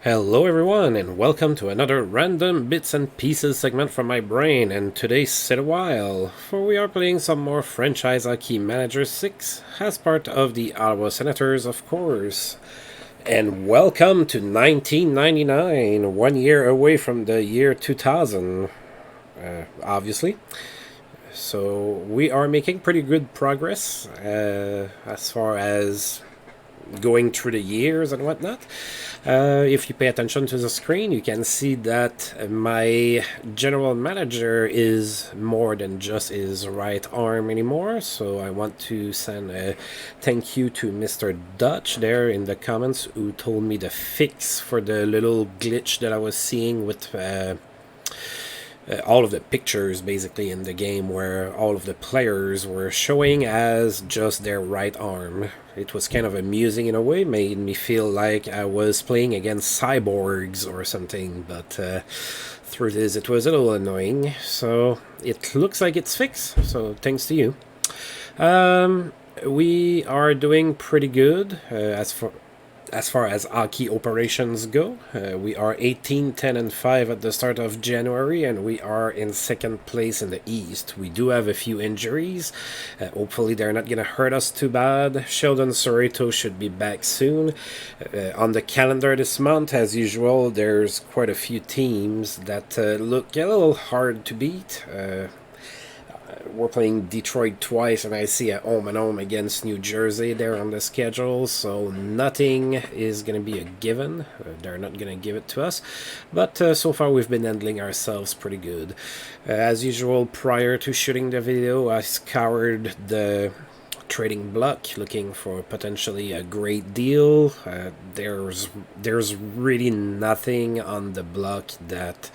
Hello everyone and welcome to another random bits and pieces segment from my brain, and today sit a while, for we are playing some more Franchise Hockey Manager 6 as part of the Ottawa Senators, of course. And welcome to 1999, 1 year away from the year 2000, obviously. So we are making pretty good progress as far as going through the years and whatnot. If you pay attention to the screen, you can see that my general manager is more than just his right arm anymore. So I want to send a thank you to Mr. Dutch there in the comments, who told me the fix for the little glitch that I was seeing with all of the pictures basically in the game where all of the players were showing as just their right arm. It was kind of amusing in a way, made me feel like I was playing against cyborgs or something, but through this it was a little annoying. So it looks like it's fixed, so thanks to you. We are doing pretty good as far as hockey operations go. We are 18, 10, and 5 at the start of January, and we are in second place in the East. We do have a few injuries. Hopefully they're not going to hurt us too bad. Sheldon Sorito should be back soon. On the calendar this month, as usual, there's quite a few teams that look a little hard to beat. We're playing Detroit twice, and I see a home and home against New Jersey there on the schedule, so nothing is going to be a given. They're not going to give it to us, but so far we've been handling ourselves pretty good. As usual, prior to shooting the video, I scoured the trading block looking for potentially a great deal. There's really nothing on the block that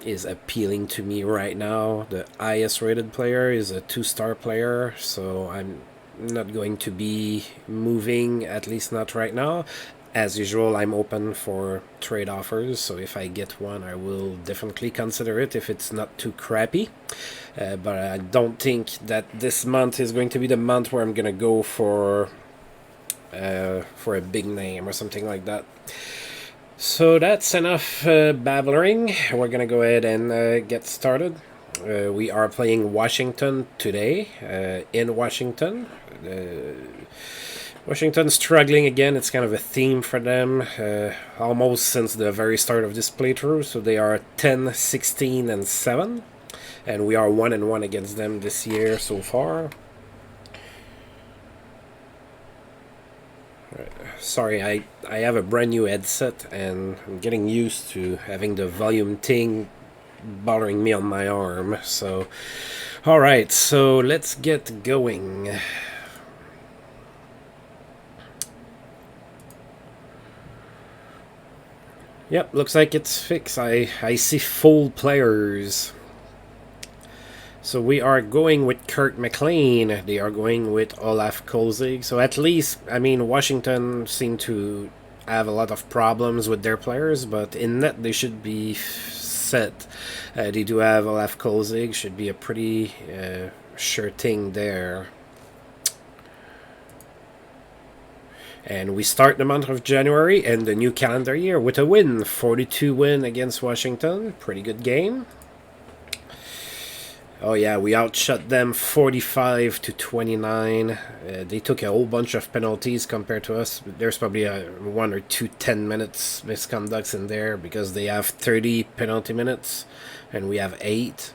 is appealing to me right now. The highest rated player is a 2-star player, so I'm not going to be moving, at least not right now. As usual, I'm open for trade offers, so if I get one, I will definitely consider it if it's not too crappy. But I don't think that this month is going to be the month where I'm going to go for a big name or something like that. So that's enough babbling. We're going to go ahead and get started. We are playing Washington today, in Washington. Washington's struggling again. It's kind of a theme for them, almost since the very start of this playthrough. So they are 10, 16, and 7. And we are 1-1 against them this year so far. Sorry, I have a brand new headset and I'm getting used to having the volume thing bothering me on my arm. So, alright, so let's get going. Yep, looks like it's fixed. I see full players. So we are going with Kurt McLean. They are going with Olaf Kolzig. So at least, I mean, Washington seem to have a lot of problems with their players, but in net they should be set. They do have Olaf Kolzig. Should be a pretty sure thing there. And we start the month of January and the new calendar year with a win. 42 win against Washington. Pretty good game. Oh yeah, we outshot them 45-29. They took a whole bunch of penalties compared to us. There's probably one or two 10 minutes misconducts in there because they have 30 penalty minutes and we have 8.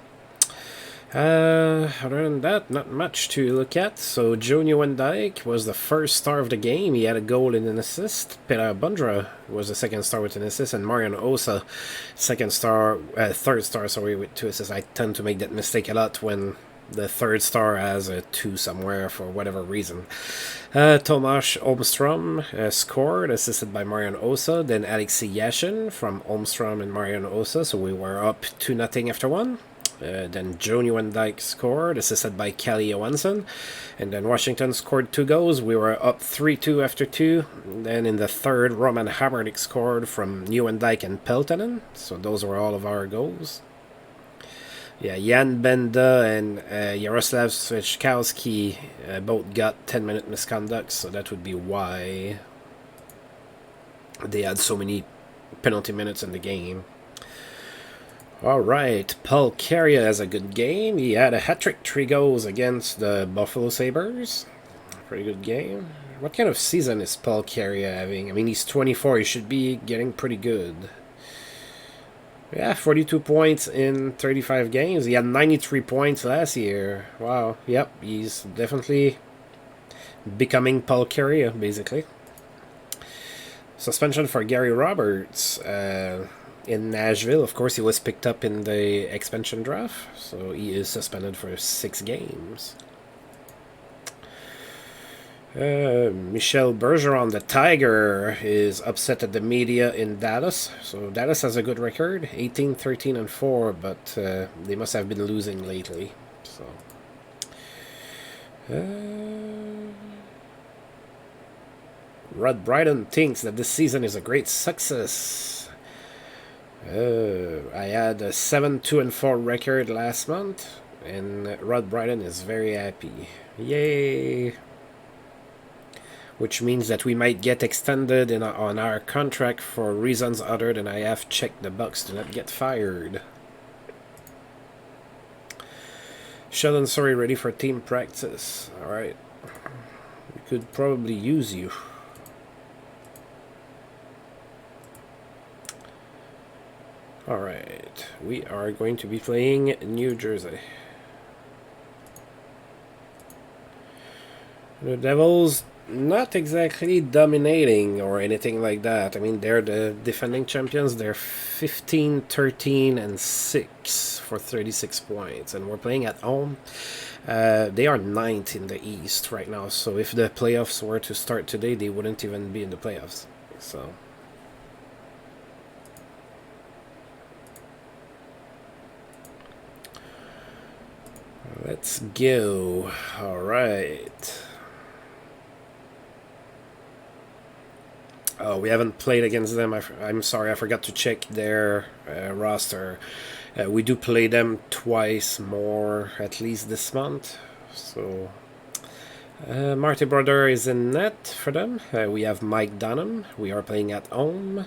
Other than that, not much to look at. So Joe Nieuwendyk was the first star of the game. He had a goal and an assist. Peter Bundra was the second star with an assist, and Marian Osa, third star, with 2 assists. I tend to make that mistake a lot when the third star has a 2 somewhere for whatever reason. Tomasz Holmstrom scored, assisted by Marian Osa. Then Alexei Yashin from Holmstrom and Marian Osa. So we were up 2-0 after 1. Then Joe Nieuwendyk scored, assisted by Kelly Johansson. And then Washington scored 2 goals. We were up 3-2 after 2. Then in the third, Roman Hamernik scored from Nieuwendyk and Peltonen. So those were all of our goals. Yeah, Jan Benda and Yaroslav Svechkowski both got 10-minute misconduct, so that would be why. They had so many penalty minutes in the game. All right, Paul Carrier has a good game. He had a hat-trick, 3 goals against the Buffalo Sabres. Pretty good game. What kind of season is Paul Carrier having? I mean, he's 24. He should be getting pretty good. Yeah, 42 points in 35 games. He had 93 points last year. Wow. Yep, he's definitely becoming Paul Carrier, basically. Suspension for Gary Roberts in Nashville. Of course, he was picked up in the expansion draft, so he is suspended for 6 games. Michel Bergeron, the Tiger, is upset at the media in Dallas. So Dallas has a good record, 18, 13, and 4, but they must have been losing lately. So. Rod Brydon thinks that this season is a great success. I had a 7-2-4 record last month, and Rod Brydon is very happy. Yay! Which means that we might get extended on our contract for reasons other than I have checked the box to not get fired. Sheldon Surrey ready for team practice. Alright. We could probably use you. Alright. We are going to be playing New Jersey. The Devils, not exactly dominating or anything like that. I mean, they're the defending champions. They're 15, 13, and 6 for 36 points. And we're playing at home. They are 9th in the East right now. So if the playoffs were to start today, they wouldn't even be in the playoffs. So... let's go. All right. Oh, we haven't played against them. I'm sorry, I forgot to check their roster. We do play them twice more, at least this month. So, Marty Brodeur is in net for them. We have Mike Dunham. We are playing at home.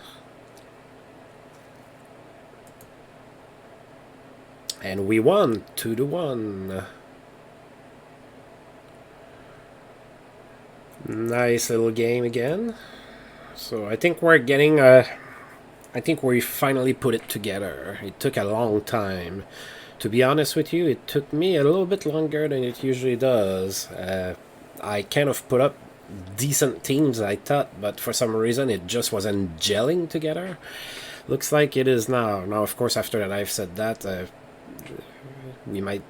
And we won 2-1. Nice little game again. So I think we're getting I think we finally put it together. It took a long time. To be honest with you, it took me a little bit longer than it usually does. I kind of put up decent teams, I thought, but for some reason it just wasn't gelling together. Looks like it is now. Now, of course, after that I've said that, I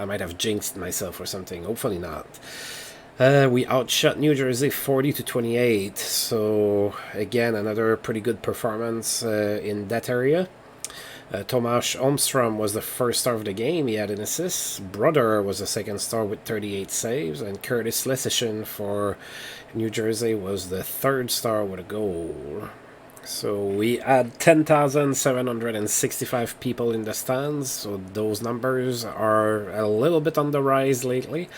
might have jinxed myself or something. Hopefully not. We outshot New Jersey 40-28. So again, another pretty good performance in that area. Tomas Holmstrom was the first star of the game. He had an assist. Brodeur was the second star with 38 saves, and Curtis Leseshin for New Jersey was the third star with a goal. So we had 10,765 people in the stands, so those numbers are a little bit on the rise lately.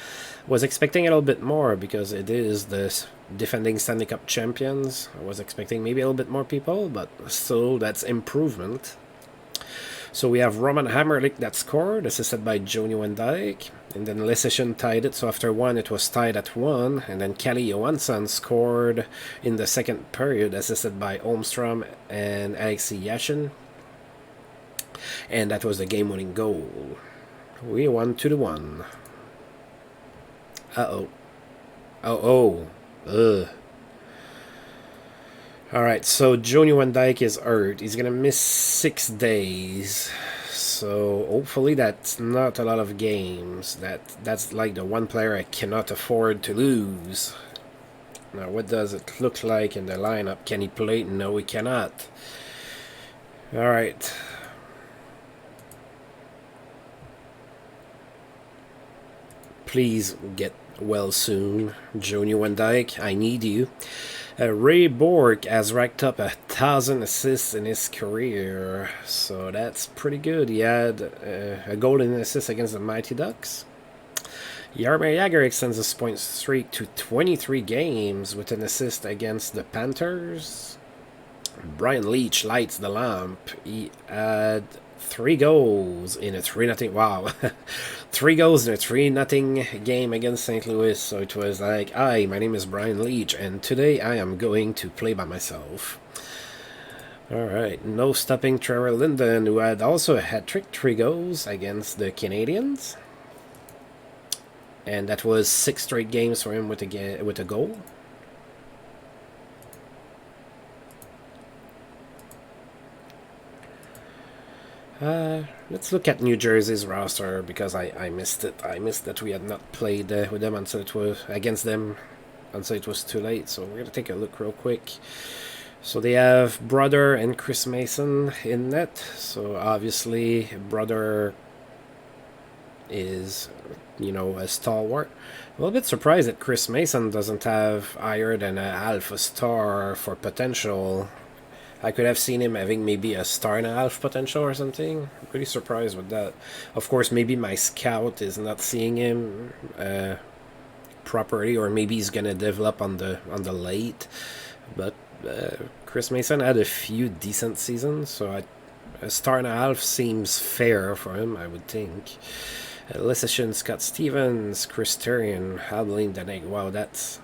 Was expecting a little bit more because it is the defending Stanley Cup champions. I was expecting maybe a little bit more people, but still, that's improvement. So we have Roman Hammerlick that scored, assisted by Joni Wendyke, and then Leseshin tied it. So after one, it was tied at 1, and then Kalle Johansson scored in the second period, assisted by Holmstrom and Alexei Yashin, and that was the game-winning goal. We won 2-1. Uh-oh. Oh. Ugh. Alright, so Joni Wendyke is hurt. He's gonna miss 6 days. So hopefully that's not a lot of games. That's like the one player I cannot afford to lose. Now, what does it look like in the lineup? Can he play? No, he cannot. Alright. Please get well soon, Joni Wendyke. I need you. Ray Bork has racked up 1,000 assists in his career, so that's pretty good. He had a goal and an assist against the Mighty Ducks. Jaromir Jagr extends his point streak to 23 games with an assist against the Panthers. Brian Leach lights the lamp. He had 3 goals in a 3-0. Wow. 3 goals in a 3-0 game against St. Louis. So it was like, hi, my name is Brian Leach, and today I am going to play by myself. Alright, no stopping Trevor Linden, who had also a hat-trick, 3 goals against the Canadians. And that was 6 straight games for him with a goal. Let's look at New Jersey's roster, because I missed it. I missed that we had not played with them until it was against them until it was too late. So we're gonna take a look real quick. So they have Brother and Chris Mason in net. So obviously Brother is, you know, a stalwart. A little bit surprised that Chris Mason doesn't have higher than an alpha star for potential. I could have seen him having maybe a star and a half potential or something. I'm pretty surprised with that. Of course, maybe my scout is not seeing him properly, or maybe he's gonna develop on the late. But Chris Mason had a few decent seasons, so a star and a half seems fair for him, I would think. Lissishin, Scott Stevens, Chris Turian, Halblin, Danek. Wow, that's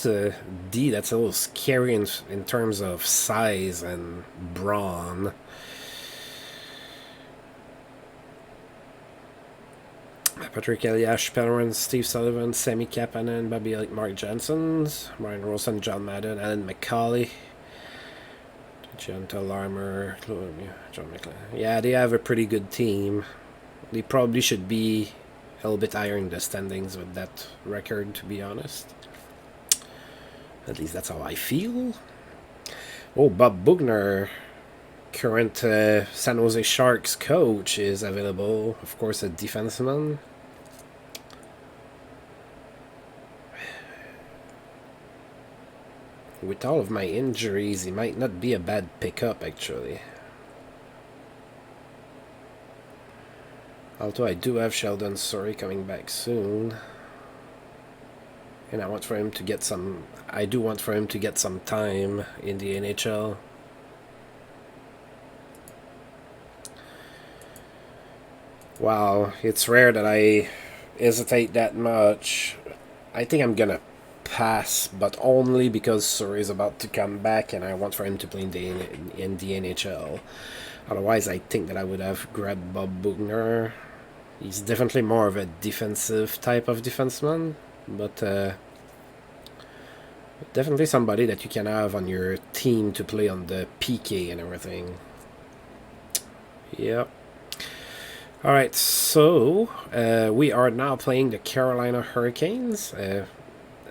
a D that's a little scary in terms of size and brawn. Patrick Eliash, Pellerin, Steve Sullivan, Sami Kapanen, Bobby Ellick, Mark Janssens, Ryan Wilson, John Madden, Alan McCauley, John Larmer, John McLean. Yeah, they have a pretty good team. They probably should be a little bit higher in the standings with that record, to be honest. At least that's how I feel. Oh, Bob Bugner, current San Jose Sharks coach, is available. Of course, a defenseman. With all of my injuries, he might not be a bad pickup, actually. Although I do have Sheldon Surrey coming back soon. And I want for him to get some... I do want for him to get some time in the NHL. Wow, it's rare that I hesitate that much. I think I'm gonna pass, but only because Surrey is about to come back and I want for him to play in the NHL. Otherwise, I think that I would have grabbed Bob Bugner. He's definitely more of a defensive type of defenseman, but definitely somebody that you can have on your team to play on the PK and everything. Yep. Alright, so we are now playing the Carolina Hurricanes.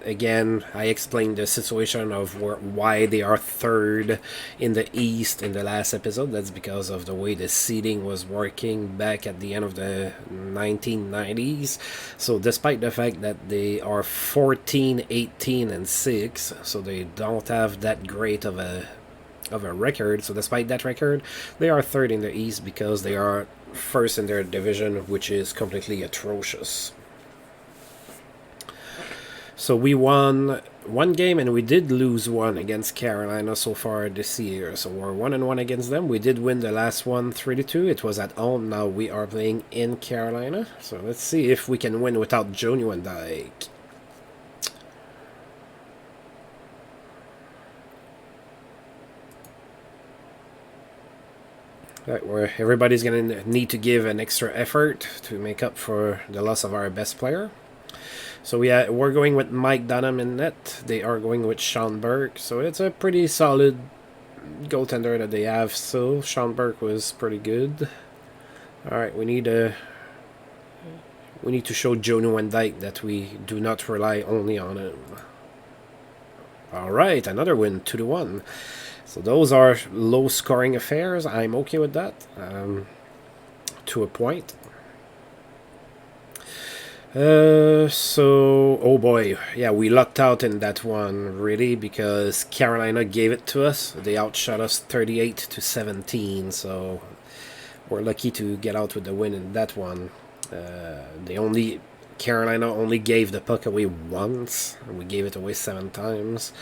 Again, I explained the situation of why they are third in the East in the last episode. That's because of the way the seeding was working back at the end of the 1990s. So despite the fact that they are 14, 18, and 6, so they don't have that great of a record. So despite that record, they are third in the East because they are first in their division, which is completely atrocious. So we won one game and we did lose one against Carolina so far this year. So we're 1-1 against them. We did win the last one 3-2. It was at home. Now we are playing in Carolina. So let's see if we can win without Joe Nieuwendyk. Right, where everybody's going to need to give an extra effort to make up for the loss of our best player. So we're going with Mike Dunham in net. They are going with Sean Burke. So it's a pretty solid goaltender that they have. So Sean Burke was pretty good. All right, we need to show Joe Nieuwendyk that we do not rely only on him. All right, another win, 2-1. So those are low-scoring affairs. I'm okay with that, to a point. So, oh boy, yeah, we lucked out in that one, really, because Carolina gave it to us. They outshot us 38-17, so we're lucky to get out with the win in that one. They only Carolina only gave the puck away once, and we gave it away 7 times.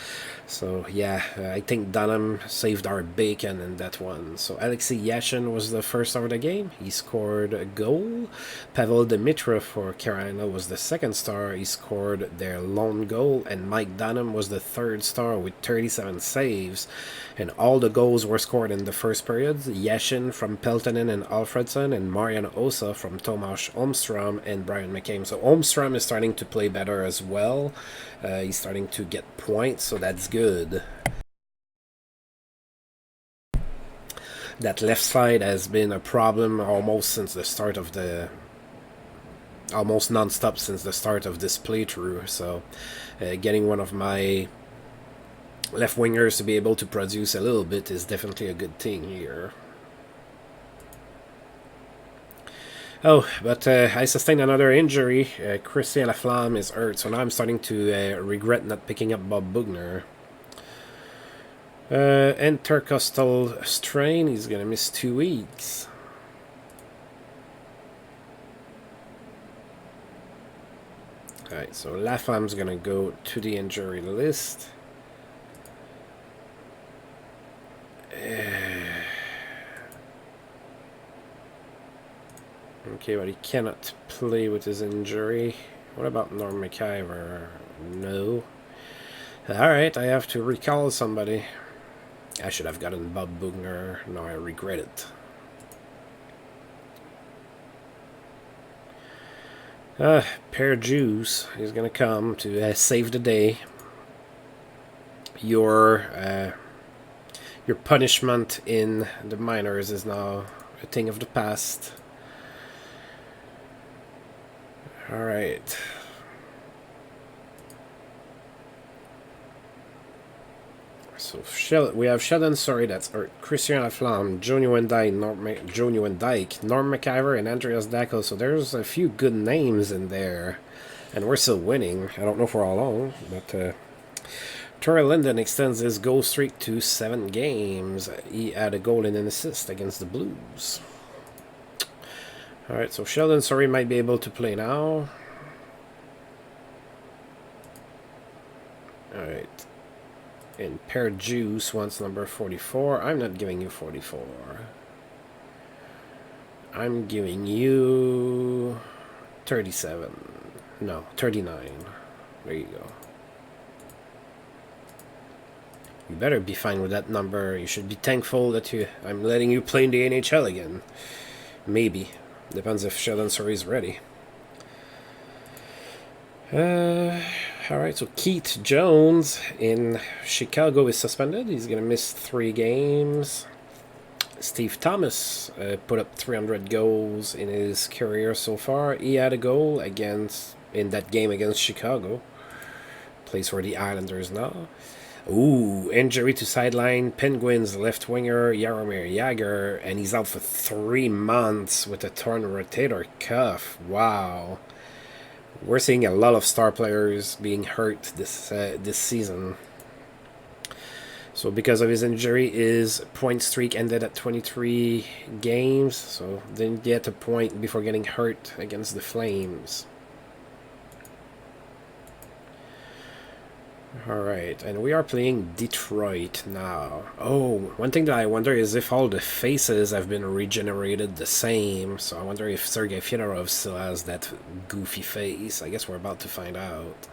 So yeah, I think Bonhomme saved our bacon in that one. So Alexei Yashin was the first star of the game. He scored a goal. Pavel Dimitrov for Carolina was the second star. He scored their lone goal. And Mike Bonhomme was the third star with 37 saves. And all the goals were scored in the first period. Yashin from Peltonen and Alfredson, and Marian Osa from Tomas Holmstrom and Brian McCabe. So Holmstrom is starting to play better as well. He's starting to get points, so that's good. That left side has been a problem almost since the start of the... almost non-stop since the start of this playthrough. So getting one of my left wingers to be able to produce a little bit is definitely a good thing here. Oh, but I sustained another injury. Christian Laflamme is hurt, so now I'm starting to regret not picking up Bob Bugner. Intercostal strain, he's gonna miss 2 weeks. Alright, so Laflamme's gonna go to the injury list. Okay, but he cannot play with his injury. What about Norm McIver? No. Alright, I have to recall somebody. I should have gotten Bob Bugner. Now I regret it. Per Juice is gonna come to save the day. Your punishment in the minors is now a thing of the past. Alright. So we have Sheldon Sorry, that's Christian Laflamme, Johnny Wendyke, Norm McIver, and Andreas Dackel. So there's a few good names in there. And we're still winning. I don't know for how long, but Torrey Linden extends his goal streak to 7 games. He had a goal and an assist against the Blues. Alright, so Sheldon Sorry might be able to play now. Alright. And Per Juice wants number 44. I'm not giving you 44. I'm giving you 37. No, 39. There you go. You better be fine with that number. You should be thankful that I'm letting you play in the NHL again. Maybe. Depends if Sheldon Sorry is ready. Alright, so Keith Jones in Chicago is suspended. He's going to miss 3 games. Steve Thomas put up 300 goals in his career so far. He had a goal in that game against Chicago. Plays for the Islanders now. Ooh, injury to sideline Penguins left winger Jaromir Jagr, and he's out for 3 months with a torn rotator cuff. Wow. We're seeing a lot of star players being hurt this season. So because of his injury, his point streak ended at 23 games. So didn't get a point before getting hurt against the Flames. Alright, and we are playing Detroit now. Oh, one thing that I wonder is if all the faces have been regenerated the same. So I wonder if Sergei Fedorov still has that goofy face. I guess we're about to find out.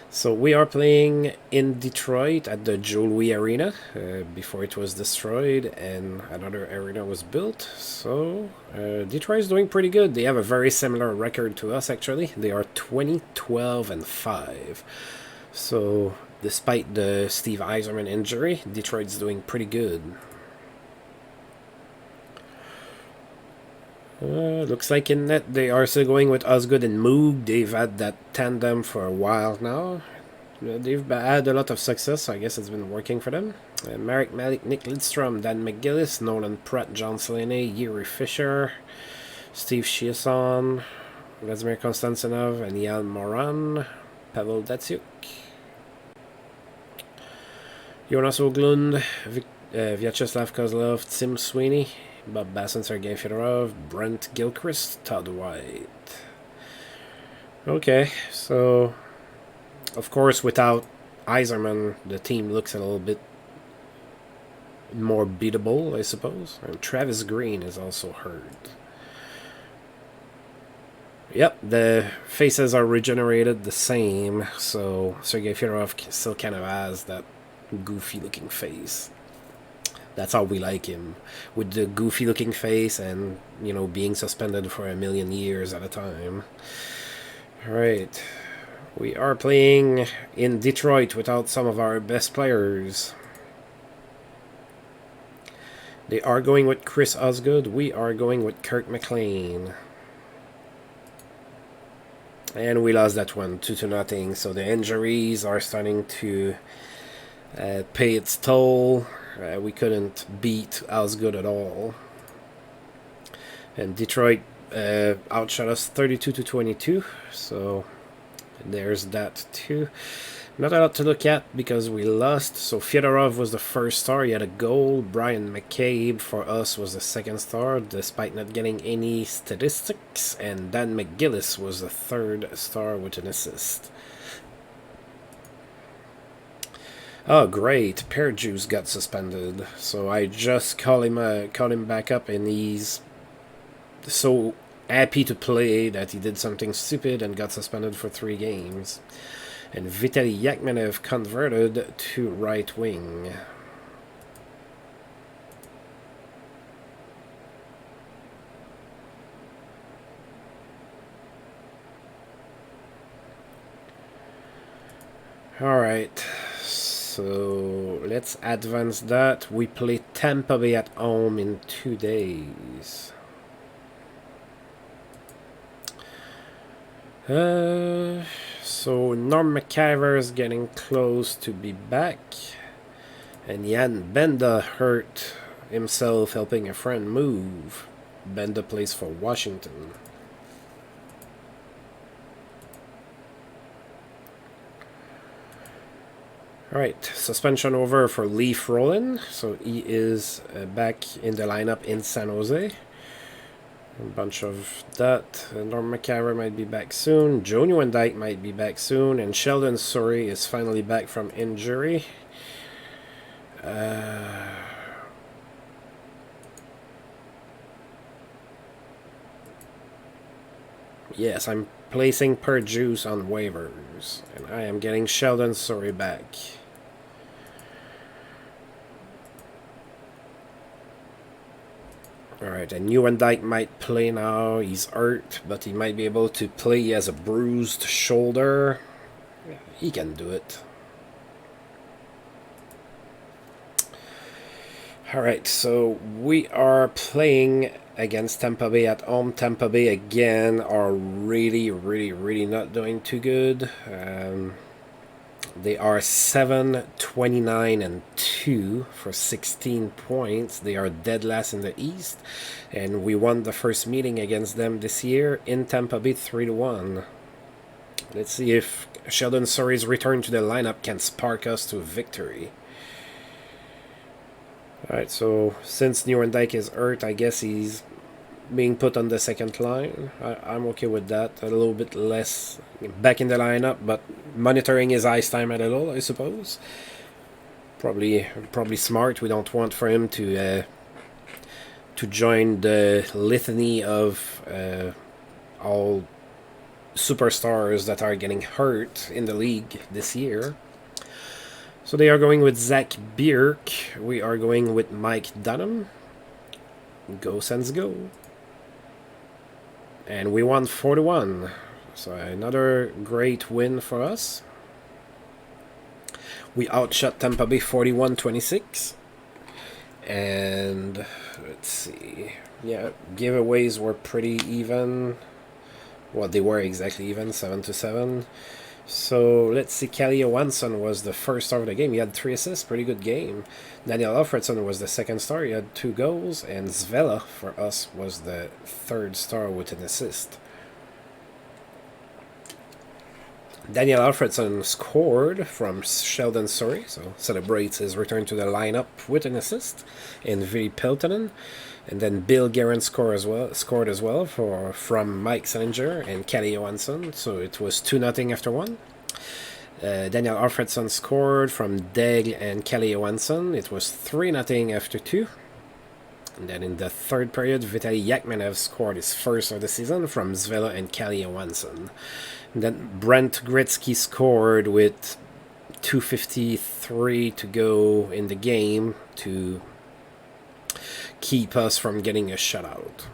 So we are playing in Detroit at the Joe Louis Arena before it was destroyed and another arena was built. So Detroit is doing pretty good. They have a very similar record to us actually. They are 20, 12, and 5. So, despite the Steve Yzerman injury, Detroit's doing pretty good. Looks like in net they are still going with Osgood and Moog. They've had that tandem for a while now. They've had a lot of success, so I guess it's been working for them. Marek Malik, Nick Lidstrom, Dan McGillis, Nolan Pratt, John Slaney, Yuri Fisher, Steve Chiasson, Vladimir Konstantinov, and Jan Moran, Pavel Datsyuk, Jonas Oglund, Vyacheslav Kozlov, Tim Sweeney, Bob Basson, Sergei Fedorov, Brent Gilchrist, Todd White. Okay, so of course without Iserman, the team looks a little bit more beatable, I suppose. And Travis Green is also hurt. Yep, the faces are regenerated the same, so Sergei Fedorov still kind of has that goofy looking face. That's how we like him, with the goofy looking face and, you know, being suspended for a million years at a time. Alright, we are playing in Detroit without some of our best players. They are going with Chris Osgood, we are going with Kirk McLean. And we lost that one 2-0, so the injuries are starting to pay its toll. We couldn't beat Osgood at all. And Detroit outshot us 32-22, so there's that too. Not a lot to look at because we lost. So Fyodorov was the first star. He had a goal. Brian McCabe for us was the second star, despite not getting any statistics. And Dan McGillis was the third star with an assist. Oh, great. Pearjuice got suspended. So I just called him back up, and he's so happy to play that he did something stupid and got suspended for 3 games. And Vitaly Yakmenev converted to right wing. Alright, so let's advance that. We play Tampa Bay at home in 2 days. So Norm McIver is getting close to be back. And Jan Benda hurt himself helping a friend move. Benda plays for Washington. Alright, suspension over for Leaf Rollin. So he is back in the lineup in San Jose. A bunch of that. Norm McIver might be back soon. Joe Nieuwendyk might be back soon. And Sheldon Souray is finally back from injury. Yes, I'm placing Pearjuice on waivers. And I am getting Sheldon Souray back. Alright, and Nieuwendyk might play now. He's hurt, but he might be able to play. He has a bruised shoulder. He can do it. Alright, so we are playing against Tampa Bay at home. Tampa Bay again are really not doing too good. They are 7-29-2 for 16 points. They are dead last in the East, and we won the first meeting against them this year in Tampa Bay 3-1. Let's see if Sheldon Souray's return to the lineup can spark us to victory. Alright, so since Nieuwendyk is hurt, I guess he's being put on the second line. I'm okay with that. A little bit less back in the lineup, but monitoring his ice time a little, I suppose. Probably smart. We don't want for him to join the litany of all superstars that are getting hurt in the league this year. So they are going with Zach Bierk. We are going with Mike Dunham. Go Sens go. And we won 4-1. So another great win for us. We outshot Tampa Bay 41-26. And let's see. Yeah, giveaways were pretty even. Well, they were exactly even, 7-7. So let's see. Kalle Johansson was the first star of the game. He had 3 assists, pretty good game. Daniel Alfredson was the second star. He had 2 goals, and Zvela for us was the third star with an assist. Daniel Alfredson scored from Sheldon Surrey, so celebrates his return to the lineup with an assist in Vili Peltonen. And then Bill Guerin scored as well from Mike Salinger and Kelly Johansson, so it was 2-0 after one. Daniel Alfredson scored from Daigle and Kelly Johansson. It was 3-0 after two. And then in the third period, Vitaly Yakmanev scored his first of the season from Zvela and Kelly Johansson. And then Brent Gretzky scored with 2:53 to go in the game to keep us from getting a shutout.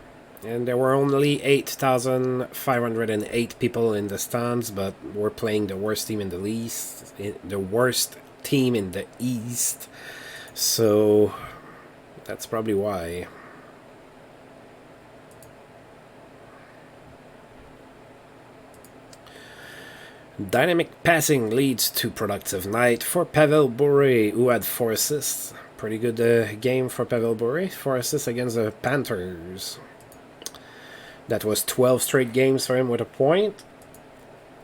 And there were only 8,508 people in the stands, but we're playing the worst team in the East. So that's probably why. Dynamic passing leads to productive night for Pavel Bure, who had 4 assists. Pretty good game for Pavel Bure, 4 assists against the Panthers. That was 12 straight games for him with a point.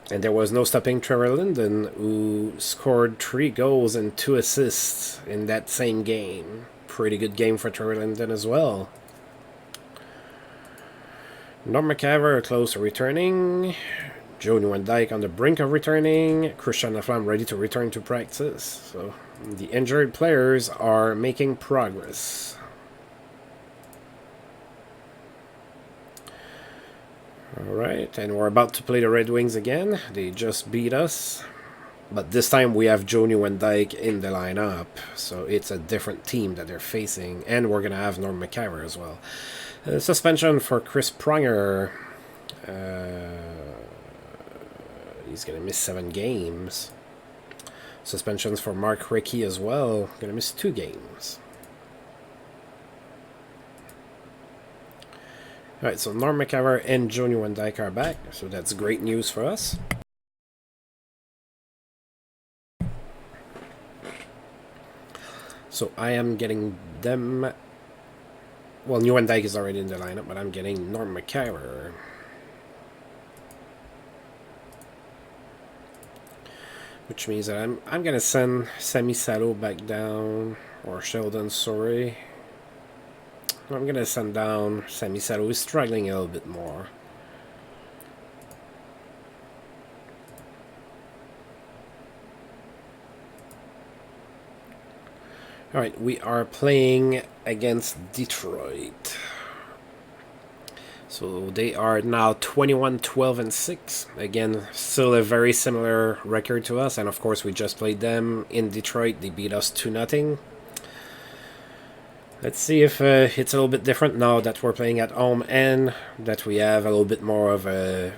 And there was no stopping Trevor Linden, who scored 3 goals and 2 assists in that same game. Pretty good game for Trevor Linden as well. Norm McCaver close to returning. Joe Nieuwendyk on the brink of returning. Christian Laflamme ready to return to practice. So the injured players are making progress. Alright, and we're about to play the Red Wings again. They just beat us. But this time we have Joe Nieuwendyk in the lineup. So it's a different team that they're facing. And we're going to have Norm McCaver as well. Suspension for Chris Pronger. He's going to miss 7 games. Suspensions for Mark Rickey as well. Going to miss 2 games. Alright, so Norm McCaver and Joe Nieuwendyk are back. So that's great news for us. So I am getting them... Well, Nieuwendyk is already in the lineup, but I'm getting Norm McCaver. Which means that I'm going to send Sami Salo back down, or Sheldon Surrey. I'm going to send down Sami Salo, who's struggling a little bit more. Alright, we are playing against Detroit. So they are now 21-12-6. Again, still a very similar record to us. And of course, we just played them in Detroit. They beat us 2-0. Let's see if it's a little bit different now that we're playing at home and that we have a little bit more of a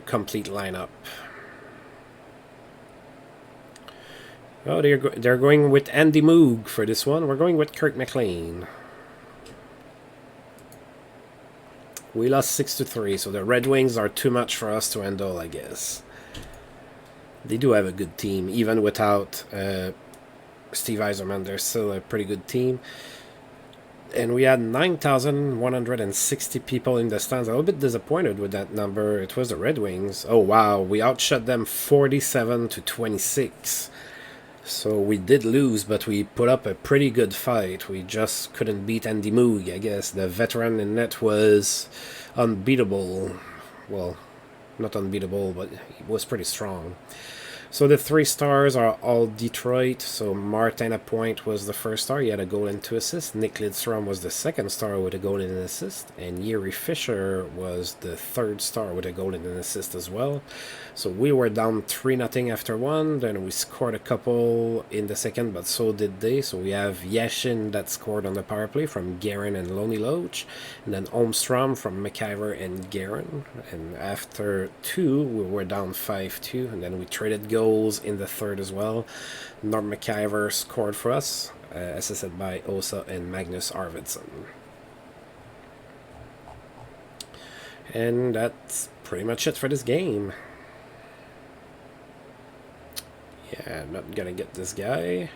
complete lineup. Oh, they're going with Andy Moog for this one. We're going with Kirk McLean. We lost 6-3, so the Red Wings are too much for us to handle, I guess. They do have a good team, even without Steve Yzerman. They're still a pretty good team. And we had 9,160 people in the stands. I'm a little bit disappointed with that number. It was the Red Wings. Oh, wow. We outshot them 47-26. So we did lose, but we put up a pretty good fight. We just couldn't beat Andy Moog, I guess. The veteran in net was unbeatable. Well, not unbeatable, but he was pretty strong. So the 3 stars are all Detroit. So Martin Lapointe was the first star. He had a goal and 2 assists. Nick Lidstrom was the second star with a goal and an assist. And Yuri Fisher was the 3rd star with a goal and an assist as well. So we were down 3-0 after one. Then we scored a couple in the second, but so did they. So we have Yashin that scored on the power play from Guerin and Loney Loach. And then Holmstrom from McIver and Guerin. And after 2, we were down 5-2. And then we traded goals in the 3rd as well. Norm McIver scored for us, assisted by Osa and Magnus Arvidsson. And that's pretty much it for this game. Yeah, I'm not gonna get this guy.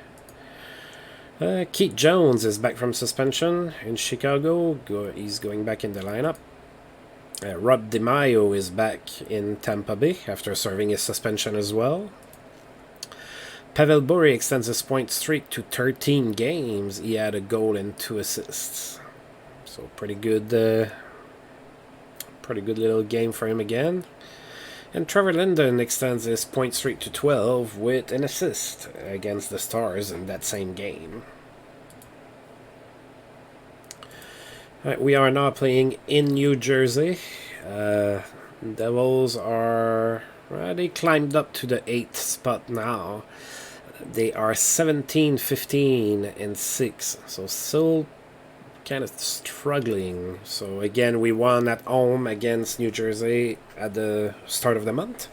Keith Jones is back from suspension in Chicago. He's going back in the lineup. Rod DeMaio is back in Tampa Bay after serving his suspension as well. Pavel Bure extends his point streak to 13 games. He had a goal and 2 assists. So pretty good little game for him again. And Trevor Linden extends his point streak to 12 with an assist against the Stars in that same game. Right, we are now playing in New Jersey. Devils are... Well, they climbed up to the 8th spot now. They are 17, 15, and 6. So still kind of struggling. So again, we won at home against New Jersey at the start of the month.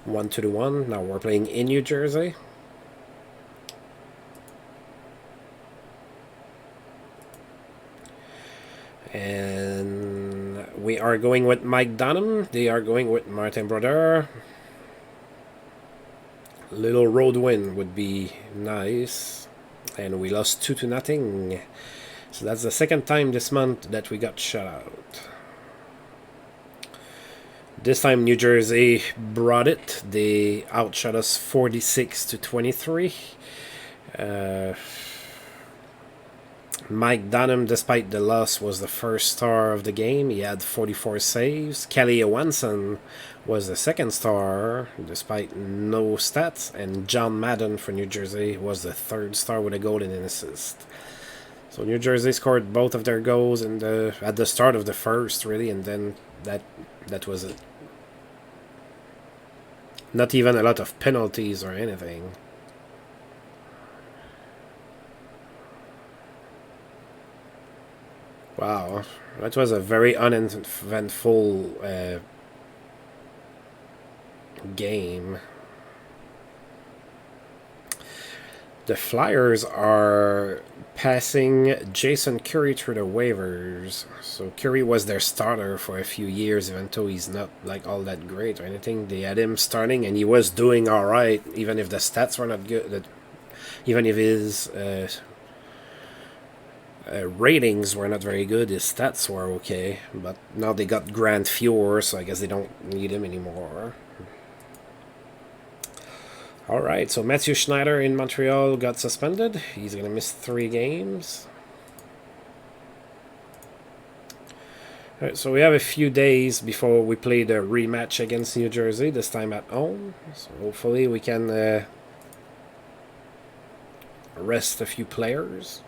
1-1. Now we're playing in New Jersey. And we are going with Mike Bonhomme. They are going with Martin Brodeur. Little road win would be nice. And we lost 2-0. So that's the second time this month that we got shut out. This time New Jersey brought it. They outshot us 46-23. Mike Bonhomme, despite the loss, was the first star of the game. He had 44 saves. Kelly Johansson was the second star, despite no stats. And John Madden for New Jersey was the third star with a goal and an assist. So New Jersey scored both of their goals at the start of the first, really, and then that was it. Not even a lot of penalties or anything. Wow, that was a very uneventful game. The Flyers are passing Jason Curry through the waivers. So Curry was their starter for a few years, even though he's not like all that great or anything. They had him starting, and he was doing all right, even if the stats were not good. Even if his ratings were not very good, his stats were okay. But now they got Grant Fuhr, so I guess they don't need him anymore. Alright, so Matthew Schneider in Montreal got suspended. He's going to miss 3 games. Alright, so we have a few days before we play the rematch against New Jersey, this time at home. So hopefully we can rest a few players.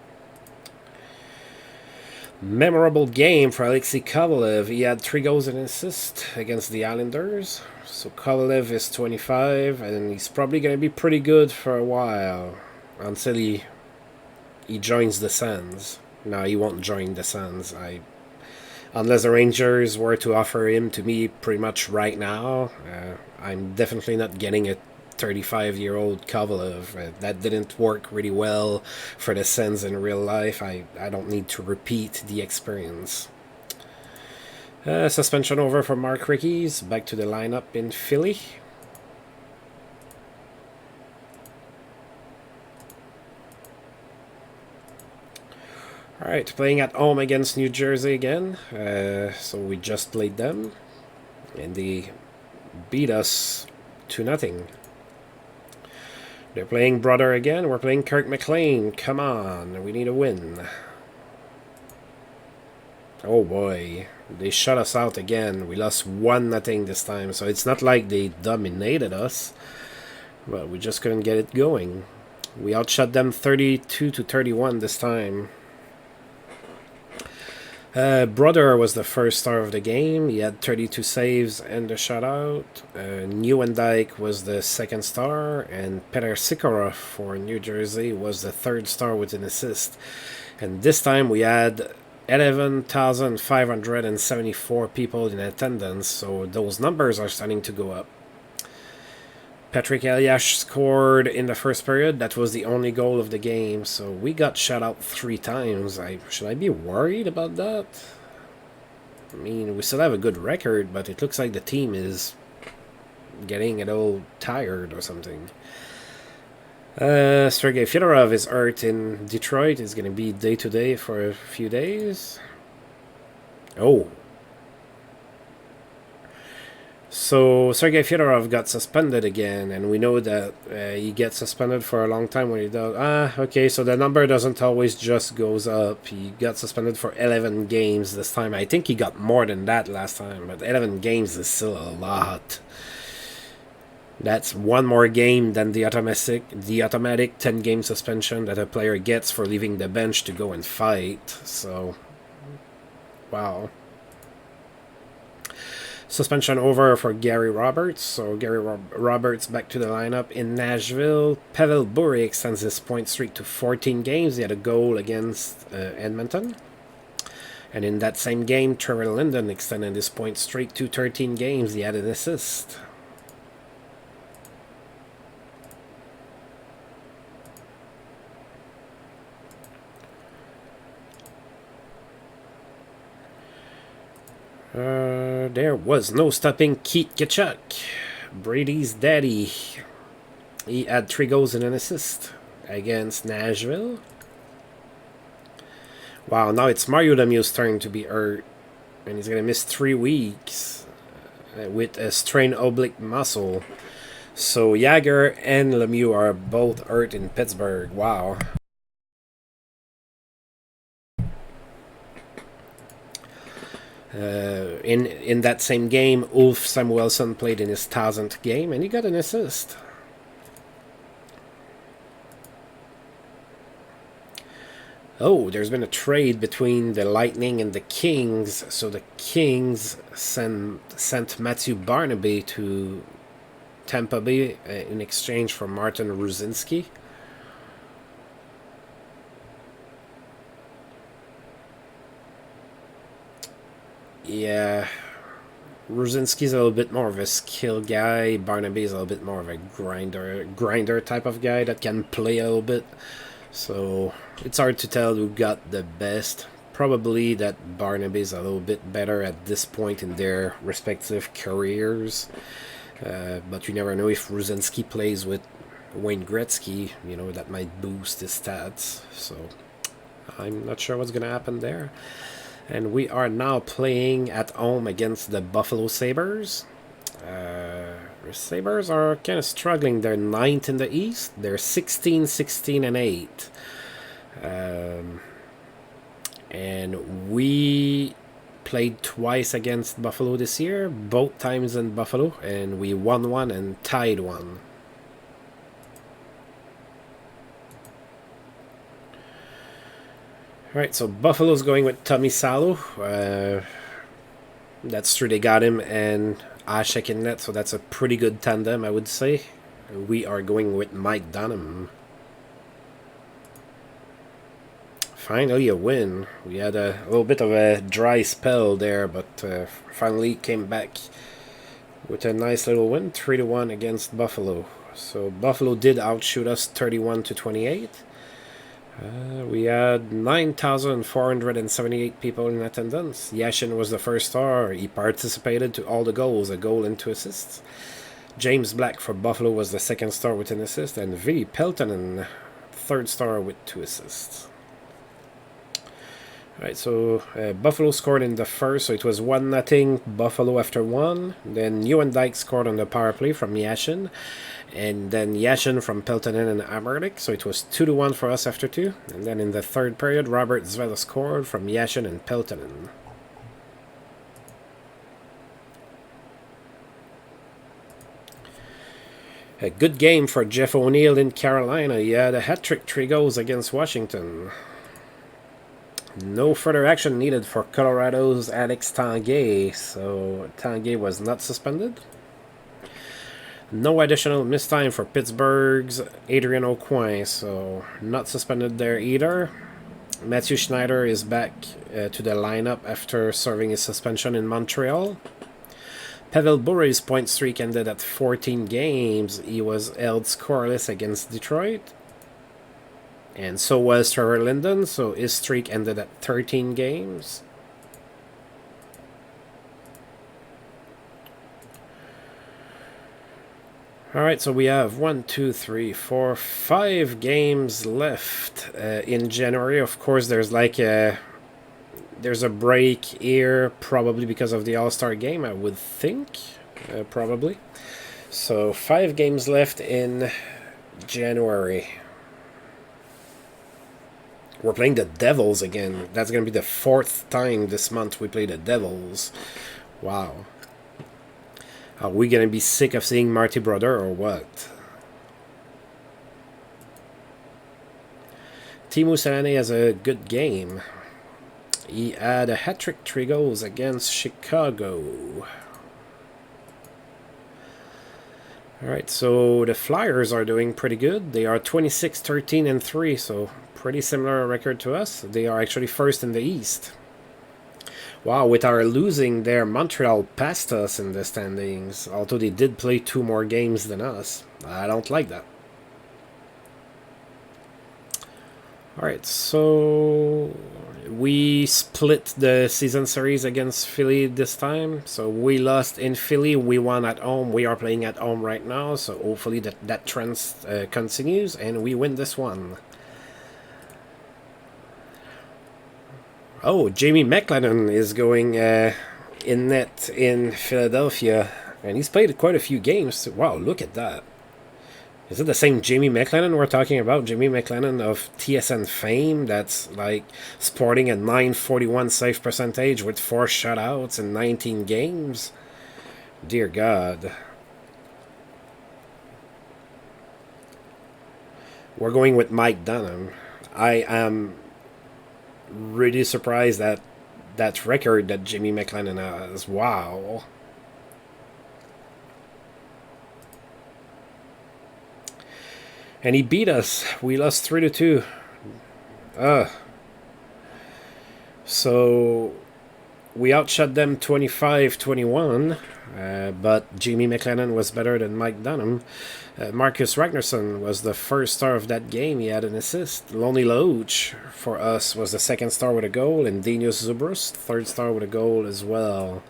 Memorable game for Alexei Kovalev. He had 3 goals and an assist against the Islanders. So Kovalev is 25, and he's probably going to be pretty good for a while until he joins the Sens. No, he won't join the Sens. Unless the Rangers were to offer him to me pretty much right now, I'm definitely not getting a 35-year-old Kovalev. That didn't work really well for the Sens in real life. I don't need to repeat the experience. Suspension over for Mark Rickies. Back to the lineup in Philly. Alright, playing at home against New Jersey again. So we just played them. And they beat us 2-0. They're playing Brother again. We're playing Kirk McLean. Come on, we need a win. Oh boy, they shut us out again. We lost 1-0 this time, so it's not like they dominated us, but we just couldn't get it going. We outshot them 32-31 this time. Brother was the first star of the game. He had 32 saves and a shutout. Nieuwendyk was the second star, and Petr Sikora for New Jersey was the third star with an assist. And this time we had 11,574 people in attendance, so those numbers are starting to go up. Patrick Elias scored in the first period. That was the only goal of the game, so we got shut out 3 times. Should I be worried about that? I mean, we still have a good record, but it looks like the team is getting a little tired or something. Sergei Fedorov is hurt in Detroit. He's going to be day-to-day for a few days. Oh. So Sergei Fedorov got suspended again, and we know that he gets suspended for a long time when he does. Okay, so the number doesn't always just goes up. He got suspended for 11 games this time. I think he got more than that last time, but 11 games is still a lot. That's one more game than the automatic 10-game suspension that a player gets for leaving the bench to go and fight. So, wow. Suspension over for Gary Roberts. So Gary Roberts back to the lineup in Nashville. Pavel Bure extends his point streak to 14 games. He had a goal against Edmonton. And in that same game, Trevor Linden extended his point streak to 13 games. He had an assist. There was no stopping Keith Tkachuk, Brady's daddy. He had 3 goals and an assist against Nashville. Wow, now it's Mario Lemieux's turn to be hurt, and he's going to miss 3 weeks with a strained oblique muscle. So Jagger and Lemieux are both hurt in Pittsburgh. Wow. In that same game, Ulf Samuelsson played in his 1000th game, and he got an assist. Oh, there's been a trade between the Lightning and the Kings. So the Kings sent Matthew Barnaby to Tampa Bay in exchange for Martin Ruzinski. Yeah, Ruzinski's a little bit more of a skill guy. Barnaby is a little bit more of a grinder type of guy that can play a little bit. So it's hard to tell who got the best. Probably that Barnaby's a little bit better at this point in their respective careers. But you never know if Ruzinski plays with Wayne Gretzky. You know, that might boost his stats. So I'm not sure what's going to happen there. And we are now playing at home against the Buffalo Sabres. The Sabres are kind of struggling. They're 9th in the East. They're 16, 16, and 8. And we played twice against Buffalo this year, both times in Buffalo, and we won one and tied one. Alright, so Buffalo's going with Tommy Salo. That's true, they got him and Ashek in net, so that's a pretty good tandem, I would say. We are going with Mike Dunham. Finally a win. We had a little bit of a dry spell there, but finally came back with a nice little win, 3-1 against Buffalo. So Buffalo did outshoot us 31-28. We had 9,478 people in attendance. Yashin was the first star. He participated to all the goals, a goal and 2 assists. James Black for Buffalo was the second star with an assist, and Vili Peltonen, third star with 2 assists. Alright, so Buffalo scored in the first, so it was 1-0 Buffalo after 1. Then Ewan Dyke scored on the power play from Yashin. And then Yashin from Peltonen and Amerlik, so it was 2-1 for us after 2. And then in the third period, Robert Zvela scored from Yashin and Peltonen. A good game for Jeff O'Neill in Carolina. He had a hat-trick, 3 goals against Washington. No further action needed for Colorado's Alex Tanguay, so Tanguay was not suspended. No additional missed time for Pittsburgh's Adrian Aucoin, so not suspended there either. Matthew Schneider is back to the lineup after serving his suspension in Montreal. Pavel Bure's point streak ended at 14 games. He was held scoreless against Detroit. And so was Trevor Linden, so his streak ended at 13 games. Alright, so we have 1, 2, 3, 4, 5 games left in January. Of course, there's a break here, probably because of the All-Star game, I would think. probably. So 5 games left in January. We're playing the Devils again. That's going to be the 4th time this month we play the Devils. Wow. Are we going to be sick of seeing Marty Brodeur or what? Teemu Selanne has a good game. He had a hat-trick, 3 goals against Chicago. Alright, so the Flyers are doing pretty good. They are 26-13-3, so pretty similar record to us. They are actually first in the East. Wow, with our losing there, Montreal passed us in the standings, although they did play 2 more games than us. I don't like that. Alright, so we split the season series against Philly this time. So we lost in Philly, we won at home. We are playing at home right now, so hopefully that trend continues and we win this one. Oh, Jamie McLennan is going in net in Philadelphia, and he's played quite a few games. Wow, look at that. Is it the same Jamie McLennan we're talking about? Jamie McLennan of TSN fame that's like sporting a .941 save percentage with 4 shutouts in 19 games? Dear God. We're going with Mike Dunham. I am really surprised at that record that Jamie McLennan has. Wow. And he beat us. We lost 3-2. So we outshot them 25-21. But Jamie McLennan was better than Mike Dunham. Marcus Ragnarsson was the first star of that game. He had an assist. Lonnie Loach for us was the second star with a goal, and Denius Zubrus, third star with a goal as well.